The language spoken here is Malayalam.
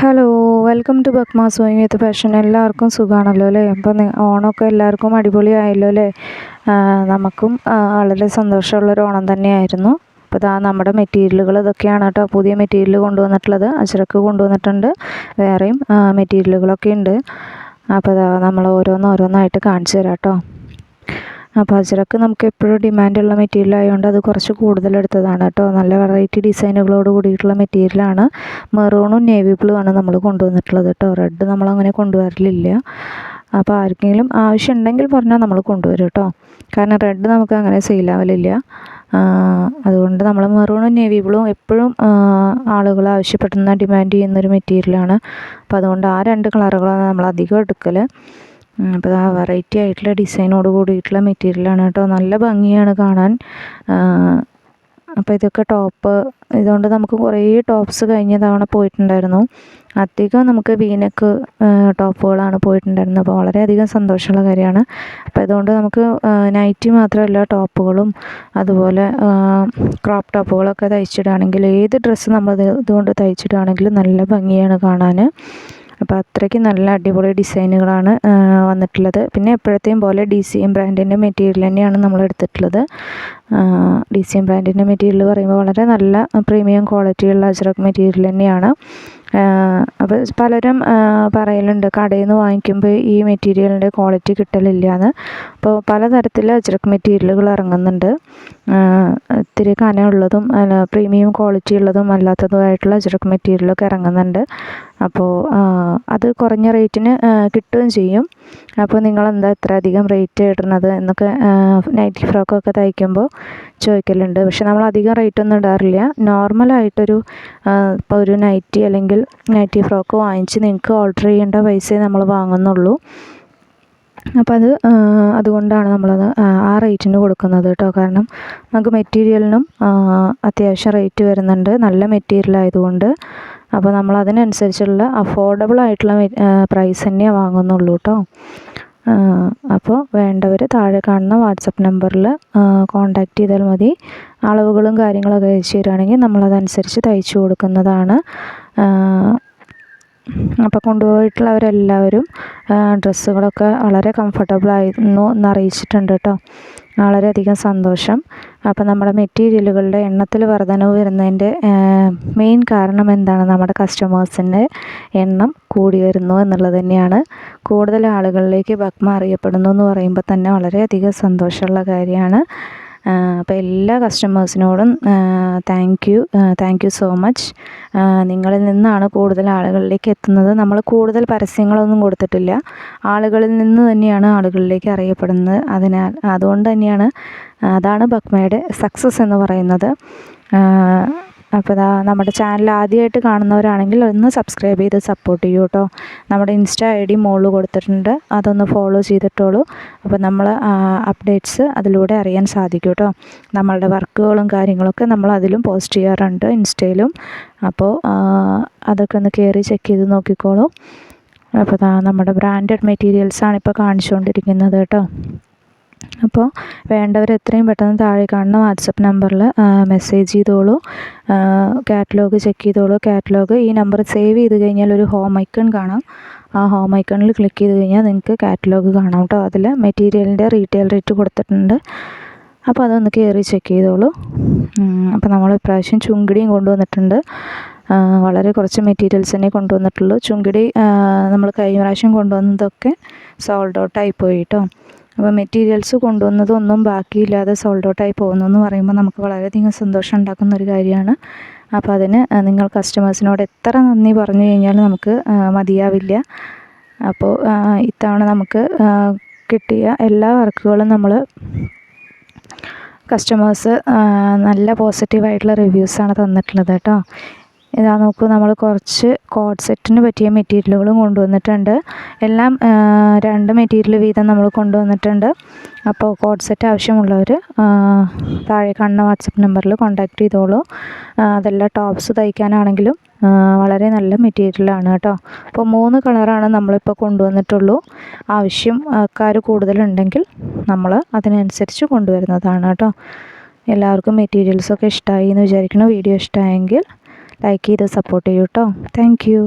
ഹലോ, വെൽക്കം ടു ബക്മാ സൂയിങ് വിത്ത് ഫാഷൻ. എല്ലാവർക്കും സുഖമാണല്ലോ അല്ലേ? അപ്പം ഓണമൊക്കെ എല്ലാവർക്കും അടിപൊളിയായല്ലോ അല്ലേ? നമുക്കും വളരെ സന്തോഷമുള്ളൊരു ഓണം തന്നെയായിരുന്നു. അപ്പോൾ നമ്മുടെ മെറ്റീരിയലുകൾ ഇതൊക്കെയാണ് കേട്ടോ. പുതിയ മെറ്റീരിയൽ കൊണ്ടുവന്നിട്ടുള്ളത് അജ്രക്ക് കൊണ്ടുവന്നിട്ടുണ്ട്. വേറെയും മെറ്റീരിയലുകളൊക്കെ ഉണ്ട്. അപ്പോൾ നമ്മൾ ഓരോന്നായിട്ട് കാണിച്ചു തരാം കേട്ടോ. അപ്പോൾ അജ്രക്ക് നമുക്ക് എപ്പോഴും ഡിമാൻഡുള്ള മെറ്റീരിയൽ ആയതുകൊണ്ട് അത് കുറച്ച് കൂടുതൽ എടുത്തതാണ് കേട്ടോ. നല്ല വെറൈറ്റി ഡിസൈനുകളോട് കൂടിയിട്ടുള്ള മെറ്റീരിയലാണ്. മെറൂണും നേവി ബ്ലൂ ആണ് നമ്മൾ കൊണ്ടുവന്നിട്ടുള്ളത് കേട്ടോ. റെഡ് നമ്മളങ്ങനെ കൊണ്ടുവരലില്ല. അപ്പോൾ ആർക്കെങ്കിലും ആവശ്യം ഉണ്ടെങ്കിൽ പറഞ്ഞാൽ നമ്മൾ കൊണ്ടുവരും കേട്ടോ. കാരണം റെഡ് നമുക്ക് അങ്ങനെ സെയിലാവലില്ല. അതുകൊണ്ട് നമ്മൾ മെറൂണും നേവി ബ്ലൂവും എപ്പോഴും ആളുകൾ ആവശ്യപ്പെടുന്ന ഡിമാൻഡ് ചെയ്യുന്നൊരു മെറ്റീരിയലാണ്. അപ്പോൾ അതുകൊണ്ട് ആ രണ്ട് കളറുകളാണ് നമ്മൾ അധികം എടുക്കൽ. അപ്പോൾ ആ വെറൈറ്റി ആയിട്ടുള്ള ഡിസൈനോട് കൂടിയിട്ടുള്ള മെറ്റീരിയലാണ് കേട്ടോ. നല്ല ഭംഗിയാണ് കാണാൻ. അപ്പോൾ ഇതൊക്കെ ടോപ്പ്, ഇതുകൊണ്ട് നമുക്ക് കുറേ ടോപ്സ് കഴിഞ്ഞ തവണ പോയിട്ടുണ്ടായിരുന്നു. അധികം നമുക്ക് വീനക്ക് ടോപ്പുകളാണ് പോയിട്ടുണ്ടായിരുന്നത്. അപ്പോൾ വളരെയധികം സന്തോഷമുള്ള കാര്യമാണ്. അപ്പോൾ ഇതുകൊണ്ട് നമുക്ക് നൈറ്റി മാത്രമല്ല, ടോപ്പുകളും അതുപോലെ ക്രോപ്പ് ടോപ്പുകളൊക്കെ തയ്ച്ചിടുകയാണെങ്കിൽ, ഏത് ഡ്രസ്സ് നമ്മൾ ഇതുകൊണ്ട് തയ്ച്ചിടുകയാണെങ്കിലും നല്ല ഭംഗിയാണ് കാണാൻ. അപ്പോൾ അത്രയ്ക്ക് നല്ല അടിപൊളി ഡിസൈനുകളാണ് വന്നിട്ടുള്ളത്. പിന്നെ എപ്പോഴത്തെയും പോലെ DCM ബ്രാൻഡിൻ്റെ മെറ്റീരിയൽ തന്നെയാണ് നമ്മൾ എടുത്തിട്ടുള്ളത്. DCM ബ്രാൻഡിൻ്റെ മെറ്റീരിയൽ പറയുമ്പോൾ വളരെ നല്ല പ്രീമിയം ക്വാളിറ്റിയുള്ള അജ്രക് മെറ്റീരിയൽ തന്നെയാണ്. അപ്പോൾ പലരും പറയലുണ്ട് കടയിൽ നിന്ന് വാങ്ങിക്കുമ്പോൾ ഈ മെറ്റീരിയലിൻ്റെ ക്വാളിറ്റി കിട്ടലില്ല എന്ന്. അപ്പോൾ പലതരത്തിൽ അജ്രക് മെറ്റീരിയലുകൾ ഇറങ്ങുന്നുണ്ട്. ഇത്തിരി കനമുള്ളതും പ്രീമിയം ക്വാളിറ്റി ഉള്ളതും അല്ലാത്തതുമായിട്ടുള്ള അജ്രക് മെറ്റീരിയലൊക്കെ ഇറങ്ങുന്നുണ്ട്. അപ്പോൾ അത് കുറഞ്ഞ റേറ്റിന് കിട്ടുകയും ചെയ്യും. അപ്പോൾ നിങ്ങളെന്താ ഇത്ര അധികം റേറ്റ് ഇടുന്നത് എന്നൊക്കെ നൈറ്റി ഫ്രോക്കൊക്കെ തയ്ക്കുമ്പോൾ ചോദിക്കലുണ്ട്. പക്ഷെ നമ്മൾ അധികം റേറ്റ് ഒന്നും ഇടാറില്ല. നോർമലായിട്ടൊരു ഇപ്പോൾ ഒരു നൈറ്റി അല്ലെങ്കിൽ നൈറ്റി ഫ്രോക്ക് വാങ്ങിച്ച് നിങ്ങൾക്ക് ഓർഡർ ചെയ്യേണ്ട പൈസയെ നമ്മൾ വാങ്ങുന്നുള്ളൂ. അപ്പോൾ അതുകൊണ്ടാണ് നമ്മളത് ആ റേറ്റിന് കൊടുക്കുന്നത് കേട്ടോ. കാരണം നമുക്ക് മെറ്റീരിയലിനും അത്യാവശ്യം റേറ്റ് വരുന്നുണ്ട്, നല്ല മെറ്റീരിയൽ ആയതുകൊണ്ട്. അപ്പോൾ നമ്മൾ അതിനനുസരിച്ചുള്ള അഫോർഡബിൾ ആയിട്ടുള്ള പ്രൈസ് തന്നെയാണ് വാങ്ങുന്നുള്ളൂ കേട്ടോ. അപ്പോൾ വേണ്ടവർ താഴെ കാണുന്ന വാട്സപ്പ് നമ്പറിൽ കോൺടാക്റ്റ് ചെയ്താൽ മതി. അളവുകളും കാര്യങ്ങളൊക്കെ അയച്ചു തരികയാണെങ്കിൽ നമ്മളതനുസരിച്ച് തയ്ച്ചു കൊടുക്കുന്നതാണ്. അപ്പോൾ കൊണ്ടുപോയിട്ടുള്ളവരെല്ലാവരും ഡ്രസ്സുകളൊക്കെ വളരെ കംഫർട്ടബിൾ ആയിരുന്നു എന്ന് അറിയിച്ചിട്ടുണ്ട് കേട്ടോ. വളരെയധികം സന്തോഷം. അപ്പോൾ നമ്മുടെ മെറ്റീരിയലുകളുടെ എണ്ണത്തിൽ വർധനവ് വരുന്നതിൻ്റെ മെയിൻ കാരണം എന്താണ്? നമ്മുടെ കസ്റ്റമേഴ്സിൻ്റെ എണ്ണം കൂടി വരുന്നു എന്നുള്ളത് തന്നെയാണ്. കൂടുതൽ ആളുകളിലേക്ക് ബക്മ അറിയപ്പെടുന്നു എന്ന് പറയുമ്പോൾ തന്നെ വളരെയധികം സന്തോഷമുള്ള കാര്യമാണ്. അപ്പോൾ എല്ലാ കസ്റ്റമേഴ്സിനോടും താങ്ക് യു സോ മച്ച്. നിങ്ങളിൽ നിന്നാണ് കൂടുതൽ ആളുകളിലേക്ക് എത്തുന്നത്. നമ്മൾ കൂടുതൽ പരസ്യങ്ങളൊന്നും കൊടുത്തിട്ടില്ല. ആളുകളിൽ നിന്ന് തന്നെയാണ് ആളുകളിലേക്ക് അറിയപ്പെടുന്നത്. അതുകൊണ്ട് തന്നെയാണ് അതാണ് ബക്മയുടെ സക്സസ് എന്ന് പറയുന്നത്. അപ്പോൾ നമ്മുടെ ചാനൽ ആദ്യമായിട്ട് കാണുന്നവരാണെങ്കിൽ ഒന്ന് സബ്സ്ക്രൈബ് ചെയ്ത് സപ്പോർട്ട് ചെയ്യൂ കേട്ടോ. നമ്മുടെ ഇൻസ്റ്റ ID മുകളിൽ കൊടുത്തിട്ടുണ്ട്, അതൊന്ന് ഫോളോ ചെയ്തിട്ടോളൂ. അപ്പോൾ നമ്മൾ അപ്ഡേറ്റ്സ് അതിലൂടെ അറിയാൻ സാധിക്കും കേട്ടോ. നമ്മളുടെ വർക്കുകളും കാര്യങ്ങളൊക്കെ നമ്മൾ അതിലും പോസ്റ്റ് ചെയ്യാറുണ്ട്, ഇൻസ്റ്റയിലും. അപ്പോൾ അതൊക്കെ ഒന്ന് കയറി ചെക്ക് ചെയ്ത് നോക്കിക്കോളൂ. അപ്പോൾ നമ്മുടെ ബ്രാൻഡഡ് മെറ്റീരിയൽസാണ് ഇപ്പോൾ കാണിച്ചുകൊണ്ടിരിക്കുന്നത് കേട്ടോ. അപ്പോൾ വേണ്ടവർ എത്രയും പെട്ടെന്ന് താഴെ കാണുന്ന വാട്സപ്പ് നമ്പറിൽ മെസ്സേജ് ചെയ്തോളൂ. കാറ്റലോഗ് ചെക്ക് ചെയ്തോളൂ. കാറ്റലോഗ് ഈ നമ്പർ സേവ് ചെയ്ത് കഴിഞ്ഞാൽ ഒരു ഹോം ഐക്കൺ കാണാം. ആ ഹോം ഐക്കണിൽ ക്ലിക്ക് ചെയ്ത് കഴിഞ്ഞാൽ നിങ്ങൾക്ക് കാറ്റലോഗ് കാണാം കേട്ടോ. അതിൽ മെറ്റീരിയലിൻ്റെ റീറ്റെയിൽ റേറ്റ് കൊടുത്തിട്ടുണ്ട്. അപ്പോൾ അതൊന്ന് കയറി ചെക്ക് ചെയ്തോളൂ. അപ്പോൾ നമ്മൾ ഇപ്രാവശ്യം ചുങ്കിടിയും കൊണ്ടുവന്നിട്ടുണ്ട്. വളരെ കുറച്ച് മെറ്റീരിയൽസ് തന്നെ കൊണ്ടുവന്നിട്ടുള്ളൂ. ചുങ്കിടി നമ്മൾ കഴിഞ്ഞ പ്രാവശ്യം കൊണ്ടുവന്നതൊക്കെ സോൾഡ് ഔട്ടായി പോയി കേട്ടോ. അപ്പോൾ മെറ്റീരിയൽസ് കൊണ്ടുവന്നതൊന്നും ബാക്കിയില്ലാതെ സോൾഡ് ഔട്ടായി പോകുന്നു എന്ന് പറയുമ്പോൾ നമുക്ക് വളരെയധികം സന്തോഷം ഉണ്ടാക്കുന്ന ഒരു കാര്യമാണ്. അപ്പോൾ അതിന് നിങ്ങൾ കസ്റ്റമേഴ്സിനോട് എത്ര നന്ദി പറഞ്ഞു കഴിഞ്ഞാലും നമുക്ക് മതിയാവില്ല. അപ്പോൾ ഇത്തവണ നമുക്ക് കിട്ടിയ എല്ലാ വർക്കുകളും നമ്മൾ കസ്റ്റമേഴ്സ് നല്ല പോസിറ്റീവായിട്ടുള്ള റിവ്യൂസാണ് തന്നിട്ടുള്ളത് കേട്ടോ. ഇതാ നോക്കൂ, നമ്മൾ കുറച്ച് കോഡ് സെറ്റിന് പറ്റിയ മെറ്റീരിയലുകളും കൊണ്ടുവന്നിട്ടുണ്ട്. എല്ലാം 2 മെറ്റീരിയൽ വീതം നമ്മൾ കൊണ്ടുവന്നിട്ടുണ്ട്. അപ്പോൾ കോഡ് സെറ്റ് ആവശ്യമുള്ളവർ താഴെ കാണുന്ന വാട്സപ്പ് നമ്പറിൽ കോൺടാക്റ്റ് ചെയ്തോളൂ. അതെല്ലാം ടോപ്സ് തയ്ക്കാനാണെങ്കിലും വളരെ നല്ല മെറ്റീരിയലാണ് കേട്ടോ. അപ്പോൾ 3 കളറാണ് നമ്മളിപ്പോൾ കൊണ്ടുവന്നിട്ടുള്ളൂ. ആവശ്യക്കാർ കൂടുതലുണ്ടെങ്കിൽ നമ്മൾ അതിനനുസരിച്ച് കൊണ്ടുവരുന്നതാണ് കേട്ടോ. എല്ലാവർക്കും മെറ്റീരിയൽസൊക്കെ ഇഷ്ടമായി എന്ന് വിചാരിക്കുന്നു. വീഡിയോ ഇഷ്ടമായെങ്കിൽ ലൈക്ക് ചെയ്ത് സപ്പോർട്ട് ചെയ്യൂ കേട്ടോ. Thank you.